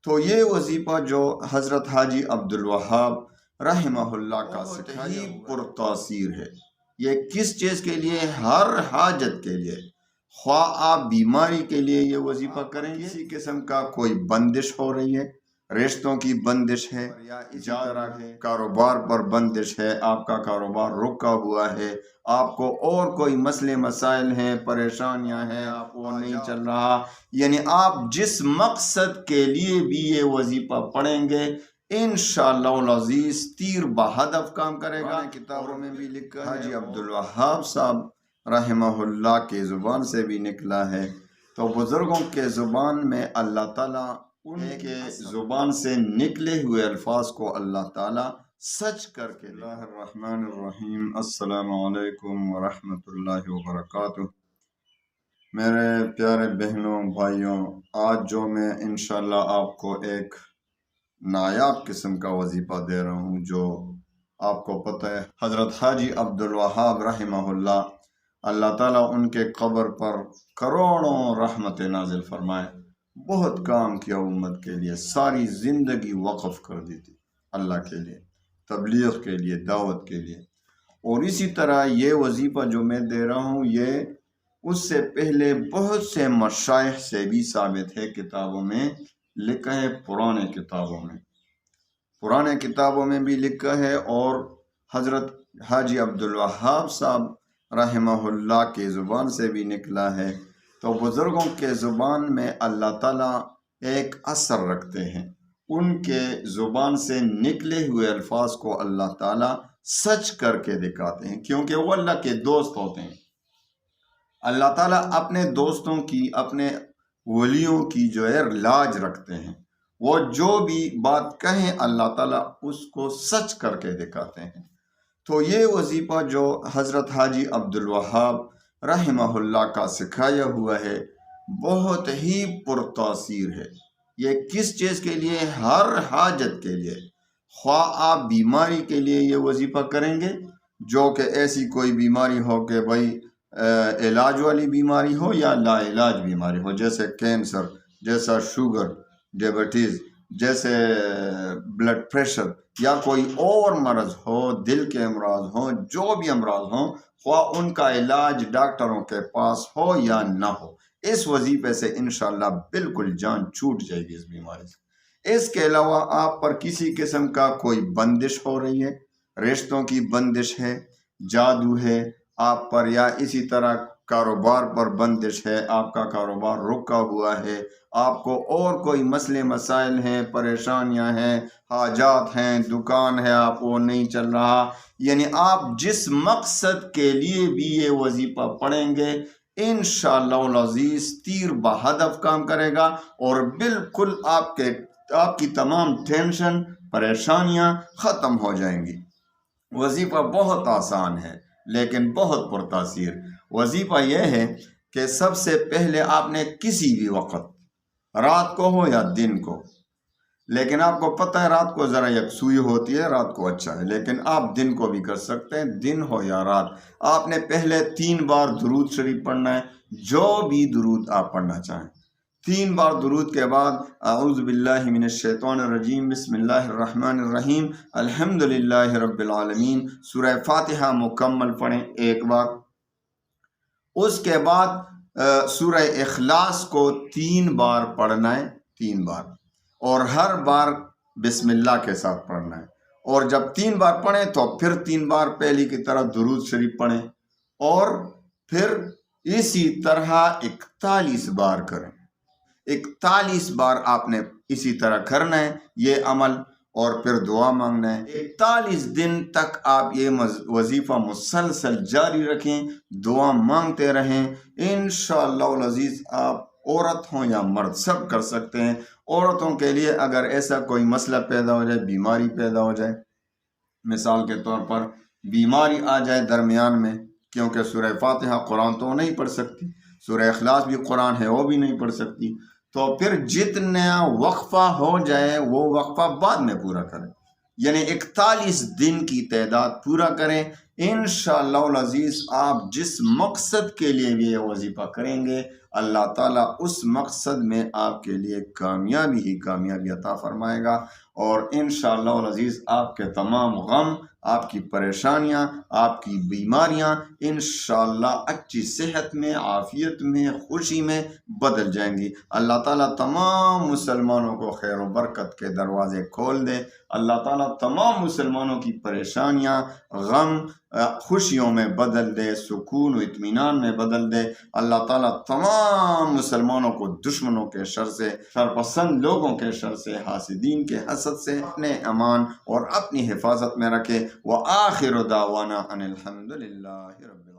تو یہ وظیفہ جو حضرت حاجی عبدالوہاب رحمہ اللہ کا ہی پرتاثیر ہے۔ یہ کس چیز کے لیے؟ ہر حاجت کے لیے، خواہ آپ بیماری کے لیے یہ وظیفہ کریں گے، کسی قسم کا کوئی بندش ہو رہی ہے، رشتوں کی بندش ہے، یا اسی طرح کاروبار پر بندش ہے، آپ کا کاروبار رکا ہوا ہے، آپ کو اور کوئی مسئلے مسائل ہیں، پریشانیاں ہیں، آپ کو نہیں چل رہا، یعنی آپ جس مقصد کے لیے بھی یہ وظیفہ پڑھیں گے انشاءاللہ العزیز تیر بہدف کام کرے گا۔ کتابوں میں بھی لکھا ہے، حاجی عبدالوہاب صاحب رحمہ اللہ کی زبان سے بھی نکلا ہے، تو بزرگوں کے زبان میں اللہ تعالیٰ ان کے زبان سے نکلے ہوئے الفاظ کو اللہ تعالیٰ سچ کر کے۔ اللہ الرحمن الرحیم۔ السلام علیکم ورحمۃ اللہ وبرکاتہ۔ میرے پیارے بہنوں بھائیوں، آج جو میں انشاءاللہ آپ کو ایک نایاب قسم کا وظیفہ دے رہا ہوں، جو آپ کو پتہ ہے حضرت حاجی عبدالوہاب رحمہ اللہ، اللہ تعالیٰ ان کے قبر پر کروڑوں رحمت نازل فرمائے، بہت کام کیا امت کے لیے، ساری زندگی وقف کر دی تھی اللہ کے لیے، تبلیغ کے لیے، دعوت کے لیے۔ اور اسی طرح یہ وظیفہ جو میں دے رہا ہوں، یہ اس سے پہلے بہت سے مشائخ سے بھی ثابت ہے، کتابوں میں لکھا ہے، پرانے کتابوں میں بھی لکھا ہے، اور حضرت حاجی عبدالوہاب صاحب رحمہ اللہ کی زبان سے بھی نکلا ہے۔ تو بزرگوں کے زبان میں اللہ تعالیٰ ایک اثر رکھتے ہیں، ان کے زبان سے نکلے ہوئے الفاظ کو اللہ تعالیٰ سچ کر کے دکھاتے ہیں، کیونکہ وہ اللہ کے دوست ہوتے ہیں۔ اللہ تعالیٰ اپنے دوستوں کی، اپنے ولیوں کی جو ہے لاج رکھتے ہیں، وہ جو بھی بات کہیں اللہ تعالیٰ اس کو سچ کر کے دکھاتے ہیں۔ تو یہ وظیفہ جو حضرت حاجی عبدالوہاب رحمہ اللہ کا سکھایا ہوا ہے، بہت ہی پرتاثیر ہے۔ یہ کس چیز کے لیے؟ ہر حاجت کے لیے، خواہ آپ بیماری کے لیے یہ وظیفہ کریں گے، جو کہ ایسی کوئی بیماری ہو کہ بھائی علاج والی بیماری ہو یا لا علاج بیماری ہو، جیسے کینسر، جیسا شوگر، ڈیابٹیز، جیسے بلڈ پریشر، یا کوئی اور مرض ہو، دل کے امراض ہوں، جو بھی امراض ہوں، خواہ ان کا علاج ڈاکٹروں کے پاس ہو یا نہ ہو، اس وظیفے سے انشاءاللہ بالکل جان چھوٹ جائے گی اس بیماری سے۔ اس کے علاوہ آپ پر کسی قسم کا کوئی بندش ہو رہی ہے، رشتوں کی بندش ہے، جادو ہے آپ پر، یا اسی طرح کاروبار پر بندش ہے، آپ کا کاروبار رکا ہوا ہے، آپ کو اور کوئی مسئلے مسائل ہیں، پریشانیاں ہیں، حاجات ہیں، دکان ہے آپ کو نہیں چل رہا، یعنی آپ جس مقصد کے لیے بھی یہ وظیفہ پڑھیں گے انشاءاللہ العزیز تیر بہدف کام کرے گا، اور بالکل آپ کی تمام ٹینشن، پریشانیاں ختم ہو جائیں گی۔ وظیفہ بہت آسان ہے لیکن بہت پرتاثیر۔ وظیفہ یہ ہے کہ سب سے پہلے آپ نے کسی بھی وقت، رات کو ہو یا دن کو، لیکن آپ کو پتہ ہے رات کو ذرا یکسوئی ہوتی ہے، رات کو اچھا ہے، لیکن آپ دن کو بھی کر سکتے ہیں، دن ہو یا رات۔ آپ نے پہلے 3 بار درود شریف پڑھنا ہے، جو بھی درود آپ پڑھنا چاہیں۔ 3 بار درود کے بعد اعوذ باللہ من الشیطان الرجیم، بسم اللہ الرحمن الرحیم، الحمدللہ رب العالمین، سورہ فاتحہ مکمل پڑھیں 1 بار۔ اس کے بعد سورہ اخلاص کو 3 بار پڑھنا ہے، 3 بار، اور ہر بار بسم اللہ کے ساتھ پڑھنا ہے۔ اور جب 3 بار پڑھیں تو پھر 3 بار پہلی کی طرح درود شریف پڑھیں، اور پھر اسی طرح 41 بار کریں۔ 41 بار آپ نے اسی طرح کرنا ہے یہ عمل، اور پھر دعا مانگنا ہے۔ 41 دن تک آپ یہ وظیفہ مسلسل جاری رکھیں، دعا مانگتے رہیں، انشاءاللہ العزیز آپ عورت ہوں یا مرد سب کر سکتے ہیں۔ عورتوں کے لیے اگر ایسا کوئی مسئلہ پیدا ہو جائے، بیماری پیدا ہو جائے، مثال کے طور پر بیماری آ جائے درمیان میں، کیونکہ سورہ فاتحہ قرآن تو نہیں پڑھ سکتی، سورہ اخلاص بھی قرآن ہے وہ بھی نہیں پڑھ سکتی، تو پھر جتنا وقفہ ہو جائے وہ وقفہ بعد میں پورا کریں، یعنی 41 دن کی تعداد پورا کریں۔ انشاءاللہ العزیز آپ جس مقصد کے لیے بھی یہ وظیفہ کریں گے اللہ تعالیٰ اس مقصد میں آپ کے لیے کامیابی ہی کامیابی عطا فرمائے گا، اور انشاءاللہ العزیز آپ کے تمام غم، آپ کی پریشانیاں، آپ کی بیماریاں انشاءاللہ اچھی صحت میں، عافیت میں، خوشی میں بدل جائیں گی۔ اللہ تعالیٰ تمام مسلمانوں کو خیر و برکت کے دروازے کھول دے، اللہ تعالیٰ تمام مسلمانوں کی پریشانیاں، غم خوشیوں میں بدل دے، سکون و اطمینان میں بدل دے۔ اللہ تعالیٰ تمام مسلمانوں کو دشمنوں کے شر سے، شرپسند لوگوں کے شر سے، حاسدین کے حسد سے اپنے امان اور اپنی حفاظت میں رکھے۔ وآخر دعوانا ان الحمد للہ رب العالمین۔